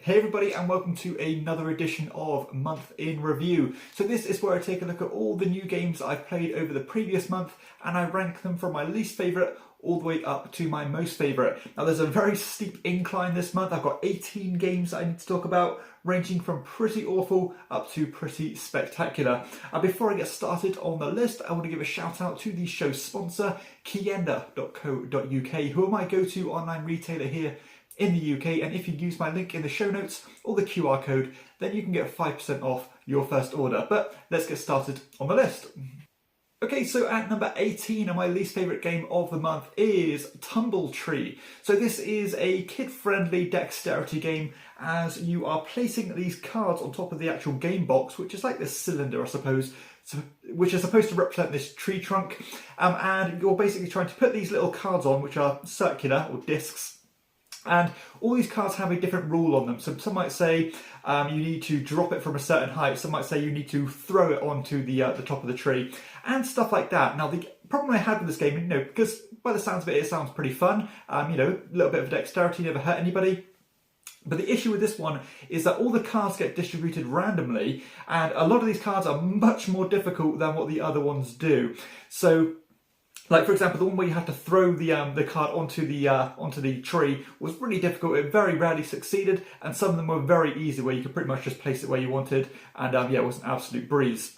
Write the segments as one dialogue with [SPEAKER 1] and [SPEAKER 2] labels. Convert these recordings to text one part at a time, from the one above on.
[SPEAKER 1] Hey everybody, and welcome to another edition of Month in Review. So this is where I take a look at all the new games I've played over the previous month and I rank them from my least favourite all the way up to my most favourite. Now there's a very steep incline this month. I've got 18 games that I need to talk about, ranging from pretty awful up to pretty spectacular. Before I get started on the list, I want to give a shout out to the show's sponsor, KIENDA.co.uk, who are my go-to online retailer here in the UK, and if you use my link in the show notes or the QR code, then you can get 5% off your first order. But let's get started on the list. Okay, so at number 18 of my least favourite game of the month is Tumble Tree. So this is a kid-friendly dexterity game as you are placing these cards on top of the actual game box, which is like this cylinder, I suppose, which is supposed to represent this tree trunk. And you're basically trying to put these little cards on, which are circular or discs. And all these cards have a different rule on them. So some might say you need to drop it from a certain height. Some might say you need to throw it onto the top of the tree and stuff like that. Now the problem I had with this game, because by the sounds of it, it sounds pretty fun. A little bit of dexterity, never hurt anybody. But the issue with this one is that all the cards get distributed randomly, and a lot of these cards are much more difficult than what the other ones do. So, like for example, the one where you had to throw the card onto the tree was really difficult. It very rarely succeeded, and some of them were very easy, where you could pretty much just place it where you wanted, and it was an absolute breeze.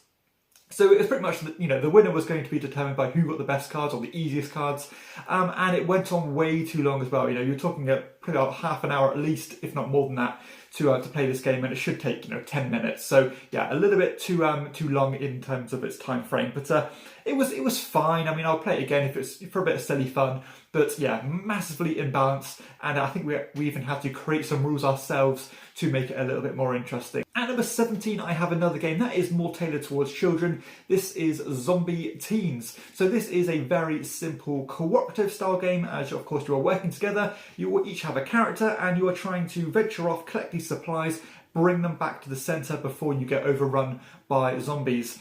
[SPEAKER 1] So it was pretty much, the winner was going to be determined by who got the best cards or the easiest cards, and it went on way too long as well. You're talking probably about half an hour at least, if not more than that, to play this game, and it should take 10 minutes. So yeah, a little bit too long in terms of its time frame, but it was fine. I mean, I'll play it again if it's for a bit of silly fun. But yeah, massively imbalanced, and I think we even had to create some rules ourselves to make it a little bit more interesting. At number 17, I have another game that is more tailored towards children. This is Zombie Teens. So this is a very simple cooperative style game, as of course you are working together. You will each have a character, and you are trying to venture off, collect these supplies, bring them back to the centre before you get overrun by zombies.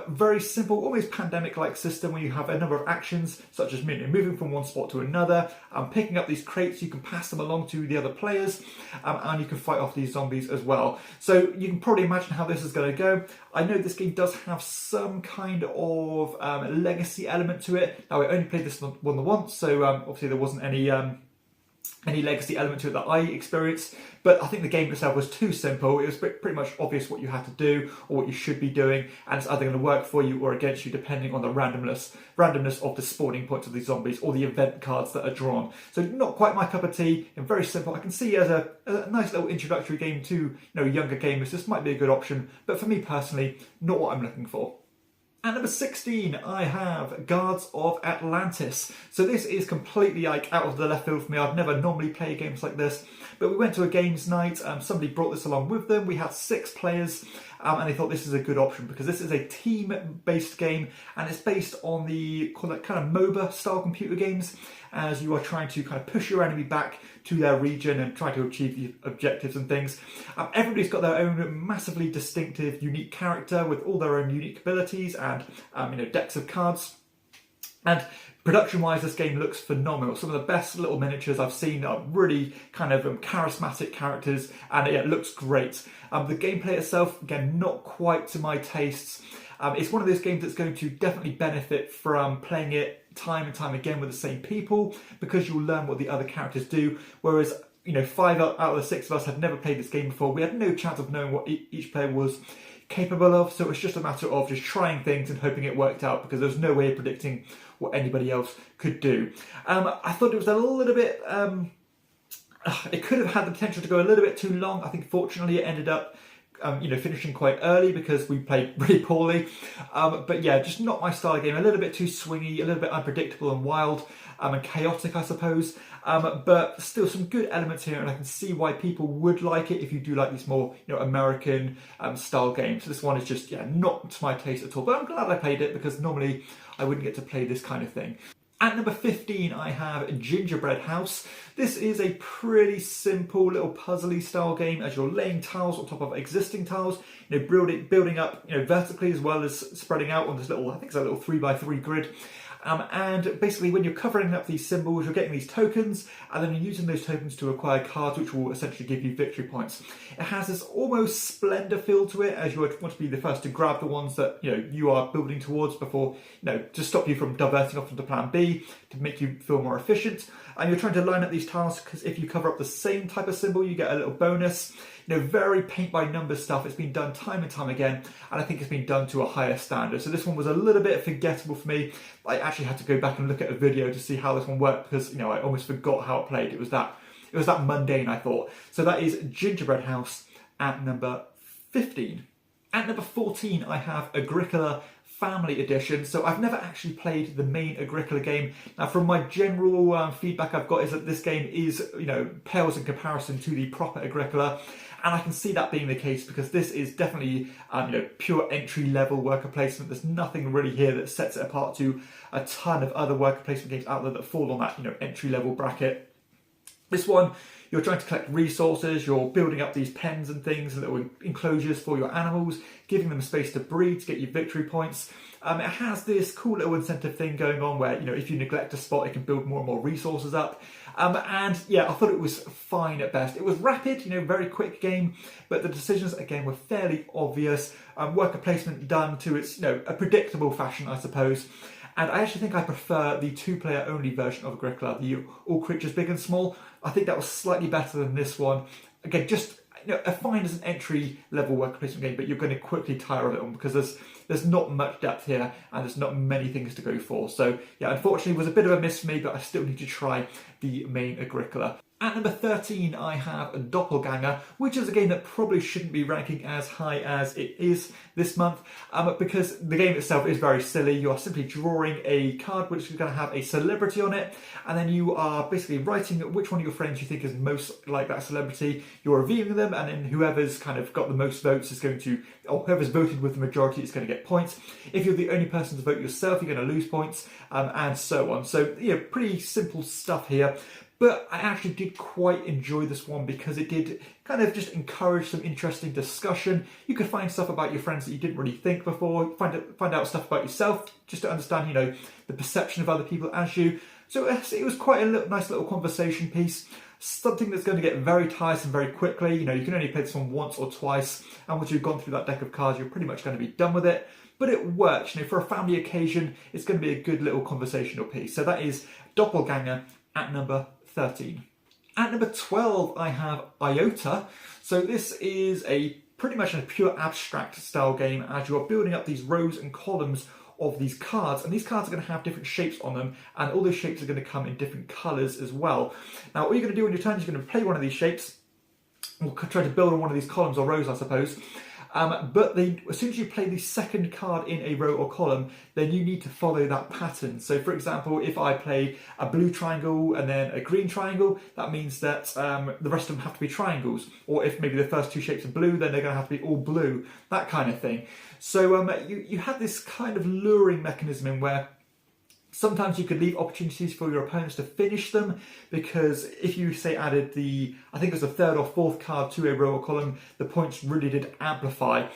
[SPEAKER 1] Very simple, almost pandemic-like system where you have a number of actions, such as moving from one spot to another, picking up these crates, you can pass them along to the other players, and you can fight off these zombies as well. So you can probably imagine how this is going to go. I know this game does have some kind of legacy element to it. Now, I only played this one once, so obviously there wasn't any legacy element to it that I experienced, but I think the game itself was too simple. It was pretty much obvious what you had to do or what you should be doing, and it's either going to work for you or against you depending on the randomness of the spawning points of these zombies or the event cards that are drawn. So not quite my cup of tea, and very simple. I can see as a nice little introductory game to younger gamers, this might be a good option, but for me personally, not what I'm looking for. At number 16, I have Guards of Atlantis. So this is completely out of the left field for me. I'd never normally play games like this, but we went to a games night. Somebody brought this along with them. We had 6 players, and they thought this is a good option because this is a team-based game, and it's based on the kind of MOBA style computer games, as you are trying to kind of push your enemy back to their region and try to achieve the objectives and things. Everybody's got their own massively distinctive, unique character with all their own unique abilities and decks of cards. And production-wise, this game looks phenomenal. Some of the best little miniatures I've seen are really kind of charismatic characters, and it looks great. The gameplay itself, again, not quite to my tastes. It's one of those games that's going to definitely benefit from playing it time and time again with the same people, because you'll learn what the other characters do, whereas 5 out of the 6 of us had never played this game before. We had no chance of knowing what each player was capable of, so it's just a matter of just trying things and hoping it worked out, because there's no way of predicting what anybody else could do. I thought it was a little bit it could have had the potential to go a little bit too long. I think fortunately it ended up finishing quite early because we played really poorly. But yeah, just not my style of game. A little bit too swingy, a little bit unpredictable and wild, and chaotic, I suppose. But still some good elements here, and I can see why people would like it if you do like these more American style games. So this one is just not to my taste at all. But I'm glad I played it, because normally I wouldn't get to play this kind of thing. At number 15, I have Gingerbread House. This is a pretty simple little puzzly style game as you're laying tiles on top of existing tiles, building up vertically as well as spreading out on this little, I think it's a little 3x3 grid. And basically when you're covering up these symbols, you're getting these tokens, and then you're using those tokens to acquire cards which will essentially give you victory points. It has this almost splendor feel to it, as you want to be the first to grab the ones that you are building towards before, to stop you from diverting off into plan B, to make you feel more efficient. And you're trying to line up these tiles because if you cover up the same type of symbol, you get a little bonus. Very paint by numbers stuff. It's been done time and time again, and I think it's been done to a higher standard. So this one was a little bit forgettable for me. I actually had to go back and look at a video to see how this one worked because I almost forgot how it played. It was that mundane, I thought. So that is Gingerbread House at number 15. At number 14, I have Agricola Family Edition. So I've never actually played the main Agricola game. Now, from my general feedback I've got is that this game is, pales in comparison to the proper Agricola. And I can see that being the case because this is definitely, pure entry-level worker placement. There's nothing really here that sets it apart to a ton of other worker placement games out there that fall on that, entry-level bracket. This one, you're trying to collect resources, you're building up these pens and things, little enclosures for your animals, giving them space to breed to get you victory points. It has this cool little incentive thing going on where, if you neglect a spot, it can build more and more resources up. And yeah, I thought it was fine at best. It was rapid, very quick game, but the decisions, again, were fairly obvious. Worker placement done to its, a predictable fashion, I suppose. And I actually think I prefer the two-player only version of Agricola, the all creatures big and small. I think that was slightly better than this one. Again, just fine as an entry-level worker placement game, but you're going to quickly tire of it on because there's not much depth here and there's not many things to go for. So yeah, unfortunately, it was a bit of a miss for me, but I still need to try the main Agricola. At number 13, I have Doppelganger, which is a game that probably shouldn't be ranking as high as it is this month, because the game itself is very silly. You are simply drawing a card which is going to have a celebrity on it, and then you are basically writing which one of your friends you think is most like that celebrity. You're reviewing them, and then whoever's kind of got the most votes is going to, or whoever's voted with the majority is going to get points. If you're the only person to vote yourself, you're going to lose points, and so on. So, pretty simple stuff here. But I actually did quite enjoy this one because it did kind of just encourage some interesting discussion. You could find stuff about your friends that you didn't really think before, find out stuff about yourself, just to understand, the perception of other people as you. So it was quite a nice little conversation piece. Something that's going to get very tiresome very quickly. You can only play this one once or twice, and once you've gone through that deck of cards, you're pretty much going to be done with it. But it works. For a family occasion, it's going to be a good little conversational piece. So that is Doppelganger at number 13. At number 12, I have Iota. So this is pretty much a pure abstract style game as you are building up these rows and columns of these cards, and these cards are going to have different shapes on them, and all those shapes are going to come in different colours as well. Now, all you're going to do on your turn is you're going to play one of these shapes, or try to build on one of these columns or rows, I suppose. But as soon as you play the second card in a row or column, then you need to follow that pattern. So for example, if I play a blue triangle and then a green triangle, that means that the rest of them have to be triangles. Or if maybe the first two shapes are blue, then they're going to have to be all blue, that kind of thing. So you have this kind of luring mechanism in where sometimes you could leave opportunities for your opponents to finish them, because if you, say, added I think it was the third or fourth card to a row or column, the points really did amplify.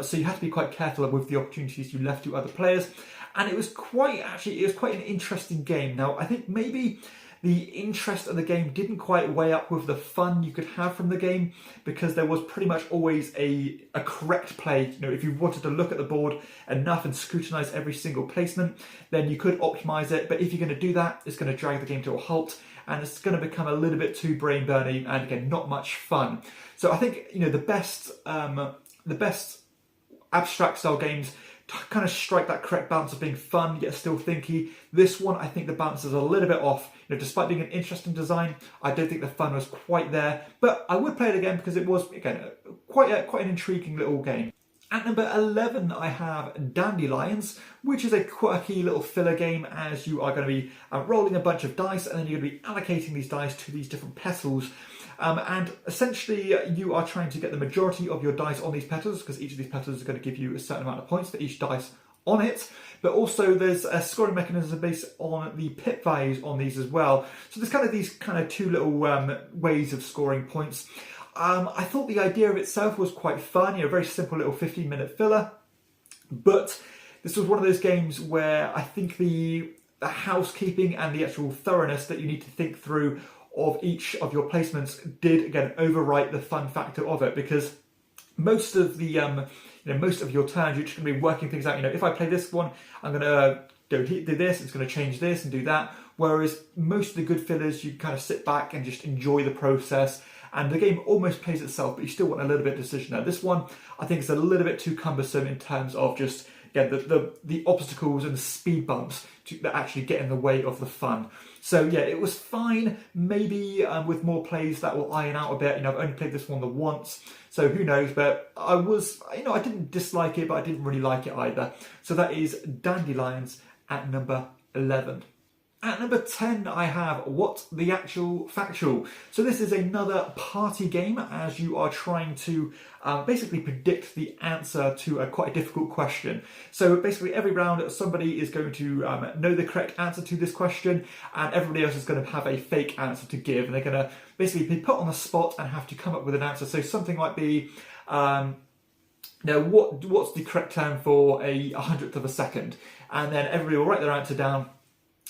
[SPEAKER 1] So you had to be quite careful with the opportunities you left to other players. And it was quite an interesting game. Now, I think maybe the interest of the game didn't quite weigh up with the fun you could have from the game, because there was pretty much always a correct play. If you wanted to look at the board enough and scrutinise every single placement, then you could optimise it. But if you're going to do that, it's going to drag the game to a halt, and it's going to become a little bit too brain burning, and again, not much fun. So I think the best abstract style games kind of strike that correct balance of being fun yet still thinky. This one, I think the balance is a little bit off. Despite being an interesting design, I don't think the fun was quite there. But I would play it again because it was, again, quite an intriguing little game. At number 11, I have Dandelions, which is a quirky little filler game as you are going to be rolling a bunch of dice, and then you're going to be allocating these dice to these different petals. And essentially, you are trying to get the majority of your dice on these petals, because each of these petals is going to give you a certain amount of points for each dice on it. But also there's a scoring mechanism based on the pip values on these as well. So there's these two little ways of scoring points. I thought the idea of itself was quite fun, a very simple little 15-minute filler. But this was one of those games where I think the the housekeeping and the actual thoroughness that you need to think through of each of your placements did again overwrite the fun factor of it, because most of the most of your turns you're just going to be working things out. If I play this one, I'm going to do this, it's going to change this and do that. Whereas most of the good fillers, you kind of sit back and just enjoy the process, and the game almost plays itself, but you still want a little bit of decision there. This one, I think, is a little bit too cumbersome in terms of just the obstacles and the speed bumps that actually get in the way of the fun. So yeah, it was fine. Maybe with more plays that will iron out a bit. I've only played this one the once, so who knows? But I didn't dislike it, but I didn't really like it either. So that is Dandelions at number 11. At number 10, I have What the Actual Factual. So this is another party game as you are trying to basically predict the answer to a quite difficult question. So basically every round somebody is going to know the correct answer to this question, and everybody else is going to have a fake answer to give, and they're going to basically be put on the spot and have to come up with an answer. So something might be, what's the correct term for a 100th of a second? And then everybody will write their answer down,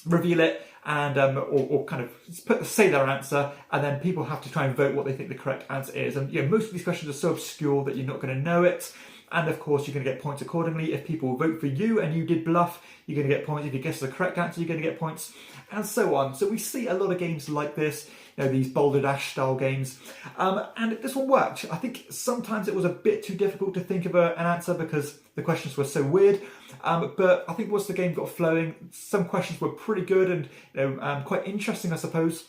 [SPEAKER 1] reveal it, and or kind of say their answer, and then people have to try and vote what they think the correct answer is. And most of these questions are so obscure that you're not going to know it, and of course you're going to get points accordingly. If people vote for you and you did bluff, you're going to get points. If you guess the correct answer, you're going to get points, and so on. So we see a lot of games like this, these Boulder Dash style games, and this one worked. I think sometimes it was a bit too difficult to think of an answer because the questions were so weird, but I think once the game got flowing, some questions were pretty good and quite interesting, I suppose.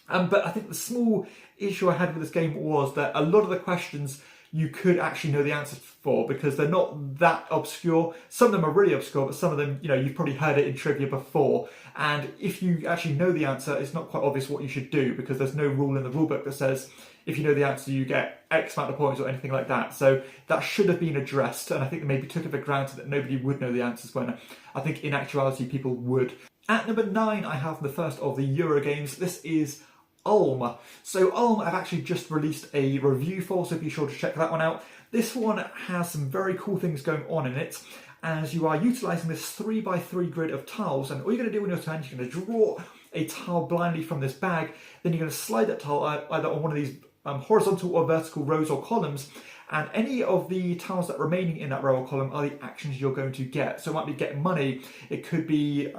[SPEAKER 1] But I think the small issue I had with this game was that a lot of the questions you could actually know the answer for, because they're not that obscure. Some of them are really obscure, but some of them, you've probably heard it in trivia before. And if you actually know the answer, it's not quite obvious what you should do, because there's no rule in the rulebook that says if you know the answer, you get X amount of points or anything like that. So that should have been addressed, and I think they maybe took it for granted that nobody would know the answers, when I think in actuality people would. At number 9, I have the first of the Euro games. This is Alma. So Alma, I've actually just released a review for, so be sure to check that one out. This one has some very cool things going on in it, as you are utilising this 3x3 grid of tiles, and all you're going to do on your turn, you're going to draw a tile blindly from this bag, then you're going to slide that tile either on one of these horizontal or vertical rows or columns, and any of the tiles that are remaining in that row or column are the actions you're going to get. So it might be getting money, it could be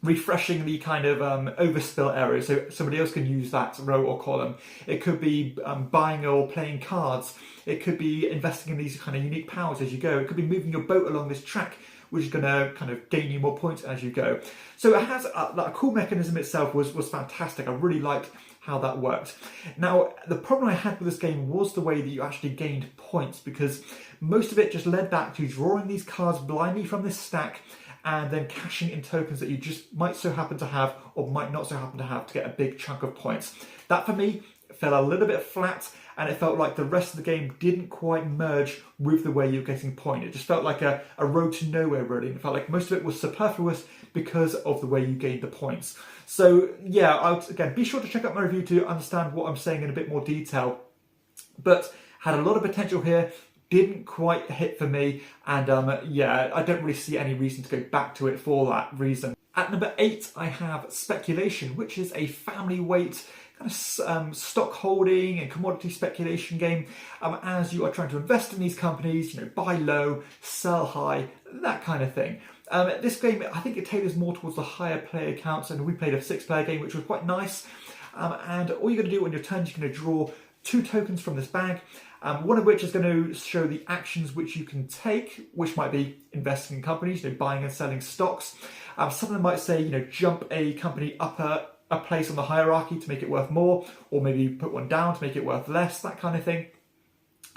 [SPEAKER 1] refreshing the kind of overspill area so somebody else can use that row or column. It could be buying or playing cards. It could be investing in these kind of unique powers as you go. It could be moving your boat along this track, which is going to kind of gain you more points as you go. So it has a cool mechanism itself was fantastic. I really liked how that worked. Now, the problem I had with this game was the way that you actually gained points, because most of it just led back to drawing these cards blindly from this stack and then cashing in tokens that you just might so happen to have or might not so happen to have to get a big chunk of points. That for me fell a little bit flat, and it felt like the rest of the game didn't quite merge with the way you're getting points. It just felt like a road to nowhere, really. It felt like most of it was superfluous because of the way you gained the points. So yeah, again, be sure to check out my review to understand what I'm saying in a bit more detail. But had a lot of potential here, didn't quite hit for me, and I don't really see any reason to go back to it for that reason. At number 8, I have Speculation, which is a family weight kind of stock holding and commodity speculation game, as you are trying to invest in these companies, buy low, sell high, that kind of thing. This game, I think it tailors more towards the higher player counts, and we played a 6-player game, which was quite nice. And all you're going to do on your turn, you're going to draw 2 tokens from this bag, one of which is going to show the actions which you can take, which might be investing in companies, buying and selling stocks. Some of them might say, jump a company up a place on the hierarchy to make it worth more, or maybe put one down to make it worth less, that kind of thing.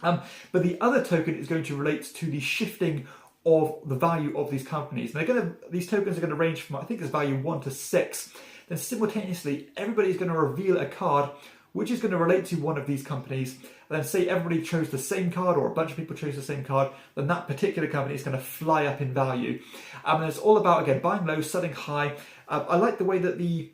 [SPEAKER 1] But the other token is going to relate to the shifting of the value of these companies. And these tokens are going to range from, I think it's value 1 to 6. Then simultaneously, everybody's going to reveal a card which is going to relate to one of these companies. And then say everybody chose the same card, or a bunch of people chose the same card, then that particular company is going to fly up in value. And it's all about, again, buying low, selling high. I like the way that the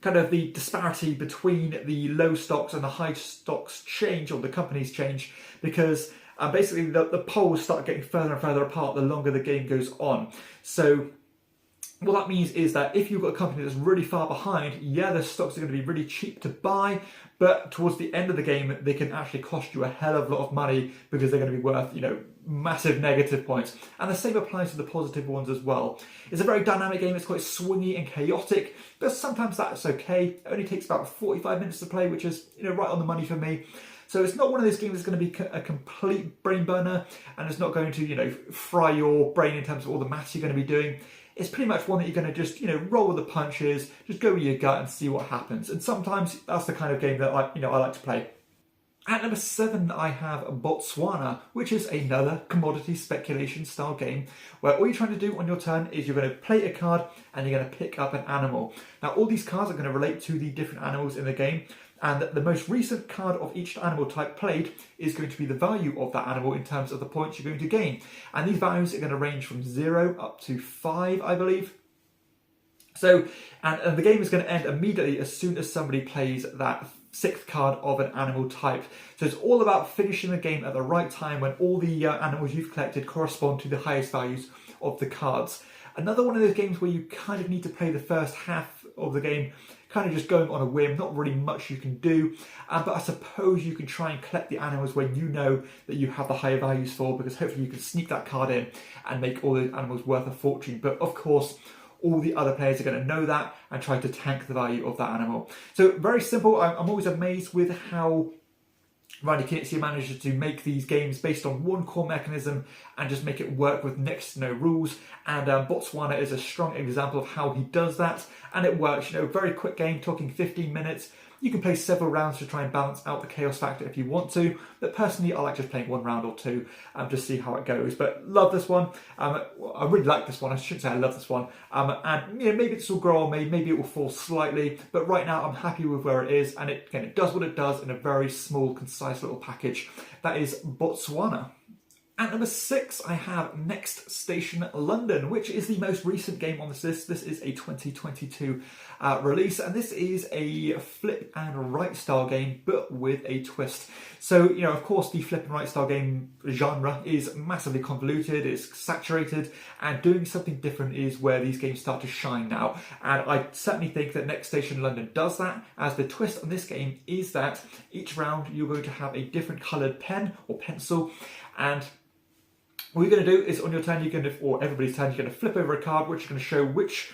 [SPEAKER 1] disparity between the low stocks and the high stocks change, or the companies change, because basically the poles start getting further and further apart the longer the game goes on. So What that means is that if you've got a company that's really far behind, yeah, their stocks are going to be really cheap to buy, but towards the end of the game, they can actually cost you a hell of a lot of money because they're going to be worth, massive negative points. And the same applies to the positive ones as well. It's a very dynamic game. It's quite swingy and chaotic, but sometimes that's okay. It only takes about 45 minutes to play, which is, right on the money for me. So it's not one of those games that's going to be a complete brain burner, and it's not going to, fry your brain in terms of all the maths you're going to be doing. It's pretty much one that you're going to just, roll with the punches, just go with your gut and see what happens. And sometimes that's the kind of game that I like to play. At number 7, I have Botswana, which is another commodity speculation style game where all you're trying to do on your turn is you're going to play a card and you're going to pick up an animal. Now, all these cards are going to relate to the different animals in the game, and the most recent card of each animal type played is going to be the value of that animal in terms of the points you're going to gain. And these values are going to range from 0 up to 5, I believe. So, and the game is going to end immediately as soon as somebody plays that 6th card of an animal type. So it's all about finishing the game at the right time when all the animals you've collected correspond to the highest values of the cards. Another one of those games where you kind of need to play the first half of the game kind of just going on a whim, not really much you can do, but I suppose you can try and collect the animals when you know that you have the higher values for, because hopefully you can sneak that card in and make all those animals worth a fortune. But of course, all the other players are going to know that and try to tank the value of that animal. So very simple. I'm always amazed with how Randy Kinsey manages to make these games based on one core mechanism and just make it work with next to no rules. And Botswana is a strong example of how he does that, and it works. Very quick game, talking 15 minutes. You can play several rounds to try and balance out the chaos factor if you want to, but personally I like just playing one round or two to see how it goes. But love this one. I really like this one. I shouldn't say I love this one. And maybe this will grow on me, maybe it will fall slightly, but right now I'm happy with where it is, and it does what it does in a very small, concise little package. That is Botswana. At number 6, I have Next Station London, which is the most recent game on this list. This is a 2022 release, and this is a flip and right style game, but with a twist. So, of course, the flip and right style game genre is massively convoluted, it's saturated, and doing something different is where these games start to shine now. And I certainly think that Next Station London does that, as the twist on this game is that each round you're going to have a different coloured pen or pencil, and what you're going to do is on your turn, or everybody's turn, you're going to flip over a card which is going to show which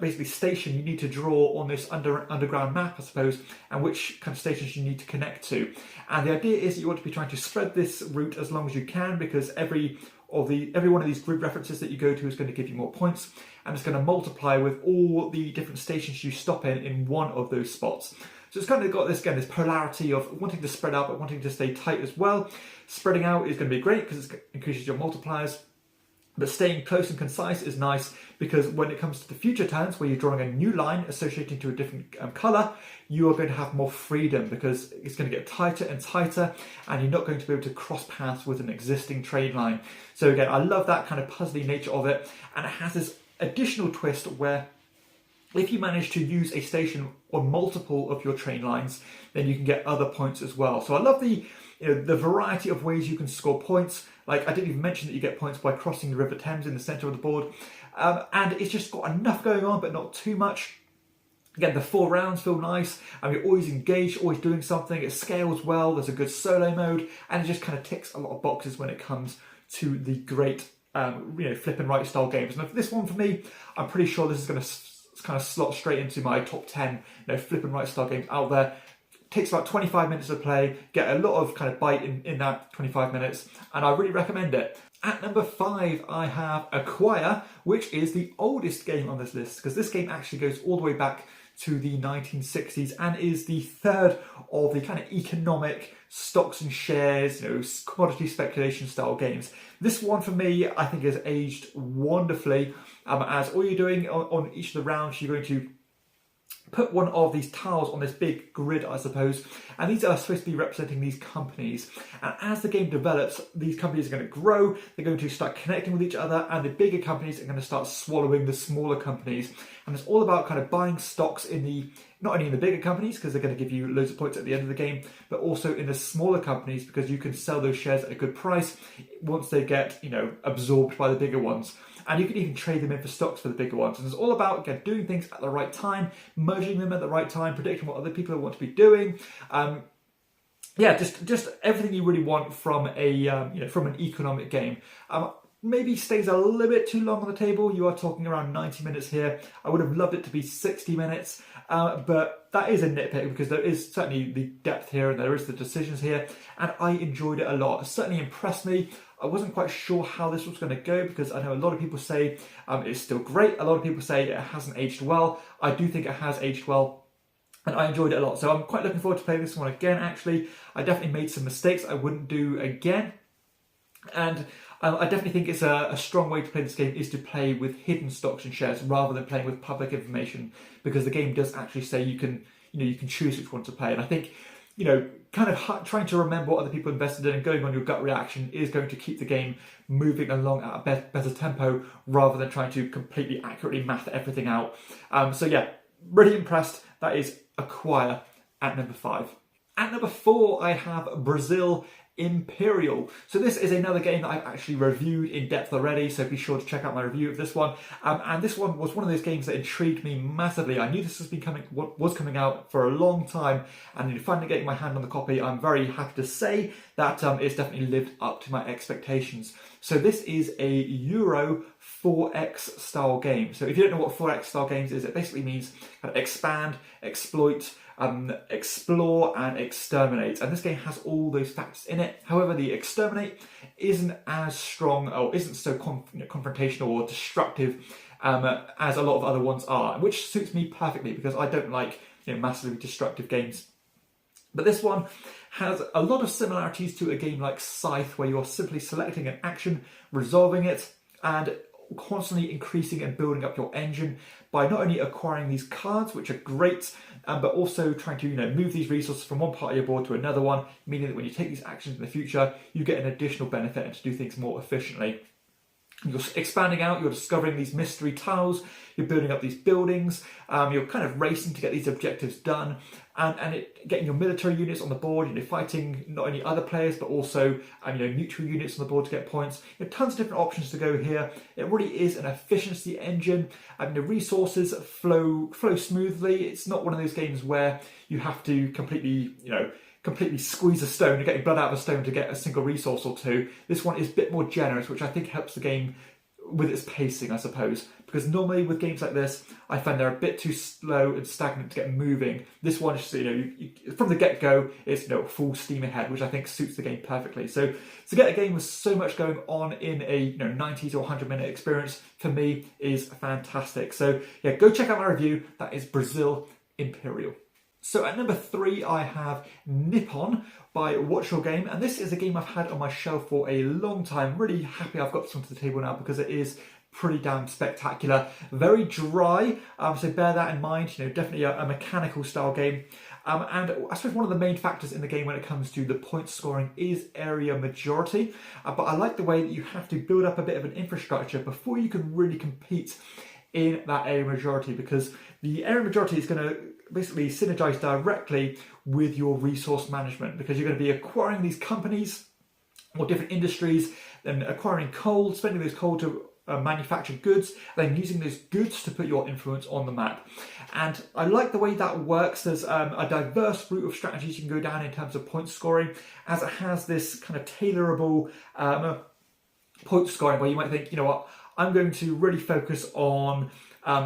[SPEAKER 1] basically station you need to draw on this underground map, I suppose, and which kind of stations you need to connect to. And the idea is that you want to be trying to spread this route as long as you can, because every one of these grid references that you go to is going to give you more points, and it's going to multiply with all the different stations you stop in one of those spots. So it's kind of got this polarity of wanting to spread out but wanting to stay tight as well. Spreading out is going to be great because it increases your multipliers, but staying close and concise is nice because when it comes to the future turns where you're drawing a new line associating to a different colour, you are going to have more freedom because it's going to get tighter and tighter, and you're not going to be able to cross paths with an existing trade line. So again, I love that kind of puzzly nature of it, and it has this additional twist where if you manage to use a station on multiple of your train lines, then you can get other points as well. So I love the variety of ways you can score points. Like, I didn't even mention that you get points by crossing the River Thames in the centre of the board. And it's just got enough going on, but not too much. Again, the 4 rounds feel nice. You're always engaged, always doing something. It scales well. There's a good solo mode, and it just kind of ticks a lot of boxes when it comes to the great, flip and right style games. And for this one, for me, I'm pretty sure this is going to kind of slot straight into my top 10 flip and right style games out there. It takes about 25 minutes to play, get a lot of kind of bite in that 25 minutes, and I really recommend it. At number 5, I have Acquire, which is the oldest game on this list, because this game actually goes all the way back to the 1960s and is the third of the kind of economic stocks and shares, commodity speculation style games. This one for me, I think, has aged wonderfully, as all you're doing on each of the rounds, you're going to put one of these tiles on this big grid, I suppose, and these are supposed to be representing these companies. And as the game develops, these companies are going to grow, they're going to start connecting with each other, and the bigger companies are going to start swallowing the smaller companies. And it's all about kind of buying stocks not only in the bigger companies, because they're going to give you loads of points at the end of the game, but also in the smaller companies, because you can sell those shares at a good price once they get, absorbed by the bigger ones. and you can even trade them in for stocks for the bigger ones. And it's all about, again, doing things at the right time, merging them at the right time, predicting what other people want to be doing. Yeah, just everything you really want from a from an economic game. Maybe stays a little bit too long on the table. You are talking around 90 minutes here. I would have loved it to be 60 minutes, but that is a nitpick because there is certainly the depth here and there is the decisions here, and I enjoyed it a lot. It certainly impressed me. I wasn't quite sure how this was going to go because I know a lot of people say it's still great. A lot of people say it hasn't aged well. I do think it has aged well, and I enjoyed it a lot. So I'm quite looking forward to playing this one again, actually. I definitely made some mistakes I wouldn't do again. And I definitely think it's a strong way to play this game is to play with hidden stocks and shares rather than playing with public information, because the game does actually say you can choose which one to play. And I think, kind of trying to remember what other people invested in and going on your gut reaction is going to keep the game moving along at a better tempo rather than trying to completely accurately math everything out. So yeah, really impressed. That is Acquire at number 5. At number 4, I have Brazil Imperial. So this is another game that I've actually reviewed in depth already, so be sure to check out my review of this one. And this one was one of those games that intrigued me massively. I knew this was coming out for a long time, and in finally getting my hand on the copy, I'm very happy to say that it's definitely lived up to my expectations. So this is a Euro 4X style game. So if you don't know what 4X style games is, it basically means kind of expand, exploit, explore and exterminate, and this game has all those factors in it. However, the exterminate isn't as strong or isn't so confrontational or destructive as a lot of other ones are, which suits me perfectly because I don't like massively destructive games. But this one has a lot of similarities to a game like Scythe, where you're simply selecting an action, resolving it, and constantly increasing and building up your engine by not only acquiring these cards, which are great, but also trying to move these resources from one part of your board to another one, meaning that when you take these actions in the future, you get an additional benefit and to do things more efficiently. You're expanding out, you're discovering these mystery tiles, you're building up these buildings, you're kind of racing to get these objectives done, and getting your military units on the board, fighting not only other players but also neutral units on the board to get points. Tons of different options to go here. It really is an efficiency engine. The resources flow smoothly. It's not one of those games where you have to completely squeeze a stone, you're getting blood out of a stone to get a single resource or two. This one is a bit more generous, which I think helps the game with its pacing, I suppose. Because normally with games like this, I find they're a bit too slow and stagnant to get moving. This one is, from the get-go, it's full steam ahead, which I think suits the game perfectly. So to get a game with so much going on in a 90 to 100-minute experience, for me, is fantastic. So yeah, go check out my review. That is Brazil Imperial. So at number 3, I have Nippon by Watch Your Game, and this is a game I've had on my shelf for a long time. Really happy I've got this one to the table now because it is pretty damn spectacular. Very dry, so bear that in mind. Definitely a mechanical style game. And I suppose one of the main factors in the game when it comes to the point scoring is area majority. But I like the way that you have to build up a bit of an infrastructure before you can really compete in that area majority, because the area majority is going to basically synergize directly with your resource management, because you're going to be acquiring these companies or different industries, then acquiring coal, spending those coal to manufacture goods, then using those goods to put your influence on the map. And I like the way that works. There's a diverse route of strategies you can go down in terms of point scoring, as it has this kind of tailorable point scoring where you might think, I'm going to really focus on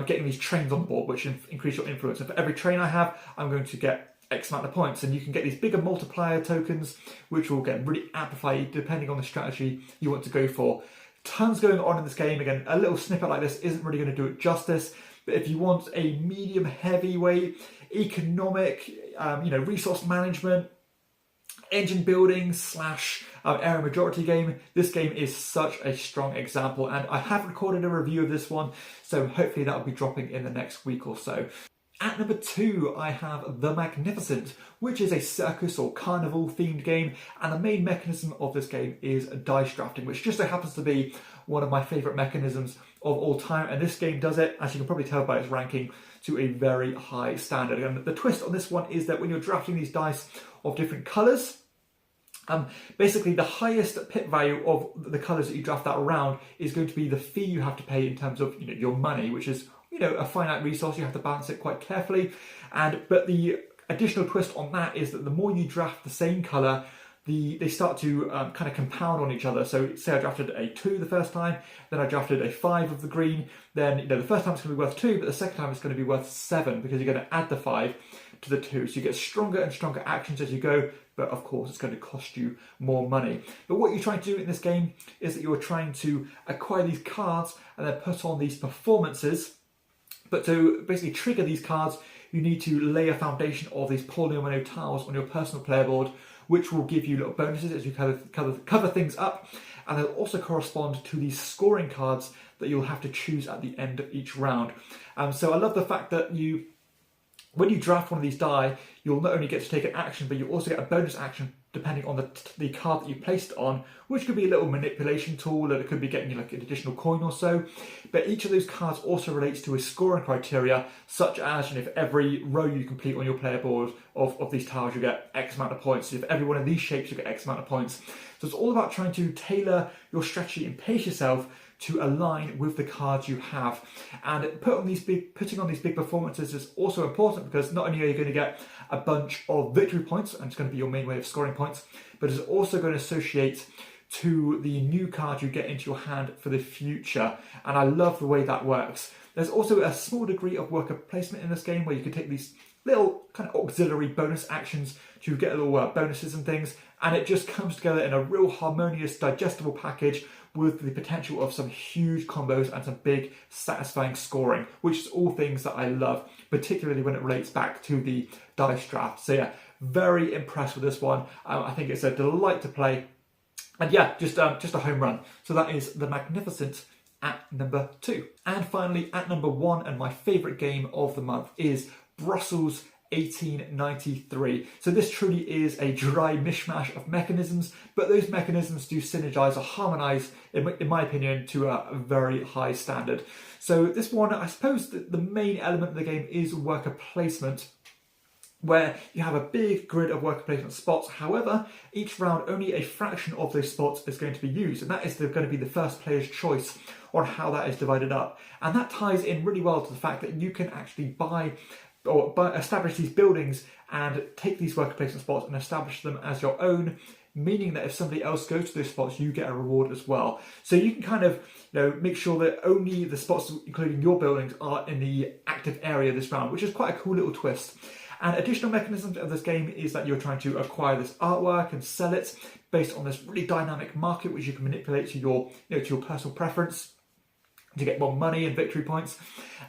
[SPEAKER 1] getting these trains on the board, which increase your influence. And for every train I have, I'm going to get X amount of points. And you can get these bigger multiplier tokens, which will get really amplified depending on the strategy you want to go for. Tons going on in this game. Again, a little snippet like this isn't really going to do it justice. But if you want a medium heavyweight, economic, resource management, engine building / area majority game, this game is such a strong example, and I have recorded a review of this one, so hopefully that will be dropping in the next week or so. At number 2, I have The Magnificent, which is a circus or carnival themed game, and the main mechanism of this game is dice drafting, which just so happens to be one of my favourite mechanisms of all time, and this game does it, as you can probably tell by its ranking, to a very high standard. And the twist on this one is that when you're drafting these dice of different colours, Basically, the highest pip value of the colours that you draft that round is going to be the fee you have to pay in terms of your money, which is a finite resource. You have to balance it quite carefully. But the additional twist on that is that the more you draft the same colour, they start to kind of compound on each other. So say I drafted a 2 the first time, then I drafted a 5 of the green, then the first time it's going to be worth 2, but the second time it's going to be worth 7 because you're going to add the 5 to the 2. So you get stronger and stronger actions as you go, but of course it's going to cost you more money. But what you're trying to do in this game is that you're trying to acquire these cards and then put on these performances. But to basically trigger these cards, you need to lay a foundation of these polyomino tiles on your personal player board, which will give you little bonuses as you cover things up, and they'll also correspond to these scoring cards that you'll have to choose at the end of each round. So I love the fact that when you draft one of these die, you'll not only get to take an action, but you also get a bonus action depending on the card that you placed it on, which could be a little manipulation tool, and it could be getting you like an additional coin or so. But each of those cards also relates to a scoring criteria, such as if every row you complete on your player board of these tiles, you get X amount of points. If every one of these shapes, you get X amount of points. So it's all about trying to tailor your strategy and pace yourself to align with the cards you have. And putting on these big performances is also important because not only are you going to get a bunch of victory points, and it's going to be your main way of scoring points, but it's also going to associate to the new card you get into your hand for the future. And I love the way that works. There's also a small degree of worker placement in this game where you can take these little kind of auxiliary bonus actions to get little bonuses and things, and it just comes together in a real harmonious, digestible package with the potential of some huge combos and some big, satisfying scoring, which is all things that I love, particularly when it relates back to the dice draft. So yeah, very impressed with this one. I think it's a delight to play, and yeah, just a home run. So that is the Magnificent at number 2. And finally, at number 1, and my favourite game of the month, is Brussels 1893. So this truly is a dry mishmash of mechanisms, but those mechanisms do synergize or harmonize, in my opinion, to a very high standard. So this one, I suppose the main element of the game is worker placement, where you have a big grid of worker placement spots. However, each round only a fraction of those spots is going to be used, and that is going to be the first player's choice on how that is divided up. And that ties in really well to the fact that you can actually establish these buildings and take these worker placement spots and establish them as your own, meaning that if somebody else goes to those spots, you get a reward as well. So you can kind of make sure that only the spots, including your buildings, are in the active area this round, which is quite a cool little twist. And additional mechanisms of this game is that you're trying to acquire this artwork and sell it based on this really dynamic market, which you can manipulate to your personal preference to get more money and victory points.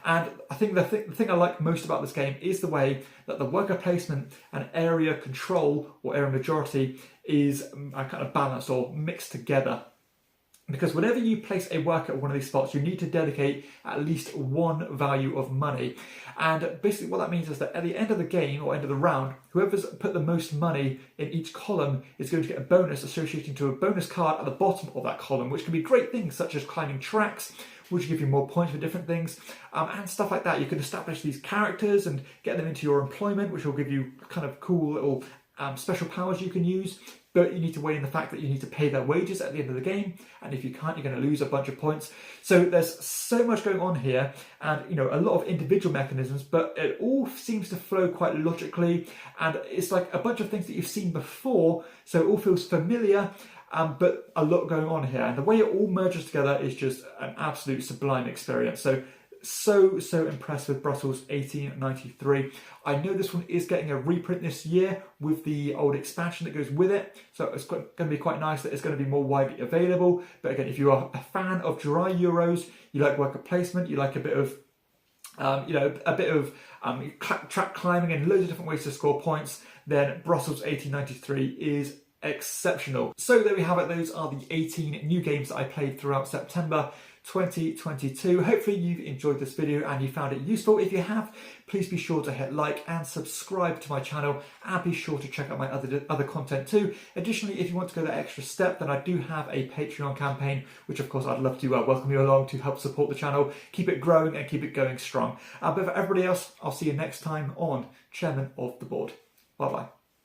[SPEAKER 1] And I think the thing I like most about this game is the way that the worker placement and area control or area majority is kind of balanced or mixed together. Because whenever you place a worker at one of these spots, you need to dedicate at least one value of money. And basically what that means is that at the end of the game or end of the round, whoever's put the most money in each column is going to get a bonus associating to a bonus card at the bottom of that column, which can be great things such as climbing tracks, which give you more points for different things, and stuff like that. You can establish these characters and get them into your employment, which will give you kind of cool little special powers you can use. But you need to weigh in the fact that you need to pay their wages at the end of the game, and if you can't, you're going to lose a bunch of points. So there's so much going on here, and a lot of individual mechanisms, but it all seems to flow quite logically, and it's like a bunch of things that you've seen before, so it all feels familiar. But a lot going on here, and the way it all merges together is just an absolute sublime experience. So impressed with Brussels 1893. I know this one is getting a reprint this year with the old expansion that goes with it, so it's going to be quite nice that it's going to be more widely available. But again, if you are a fan of dry Euros, you like worker placement, you like a bit of track climbing and loads of different ways to score points, then Brussels 1893 is exceptional. So there we have it. Those are the 18 new games that I played throughout September 2022. Hopefully you've enjoyed this video and you found it useful. If you have, please be sure to hit like and subscribe to my channel, and be sure to check out my other content too. Additionally, if you want to go that extra step, then I do have a Patreon campaign, which of course I'd love to welcome you along to help support the channel, keep it growing and keep it going strong. But for everybody else, I'll see you next time on Chairman of the Board. Bye bye.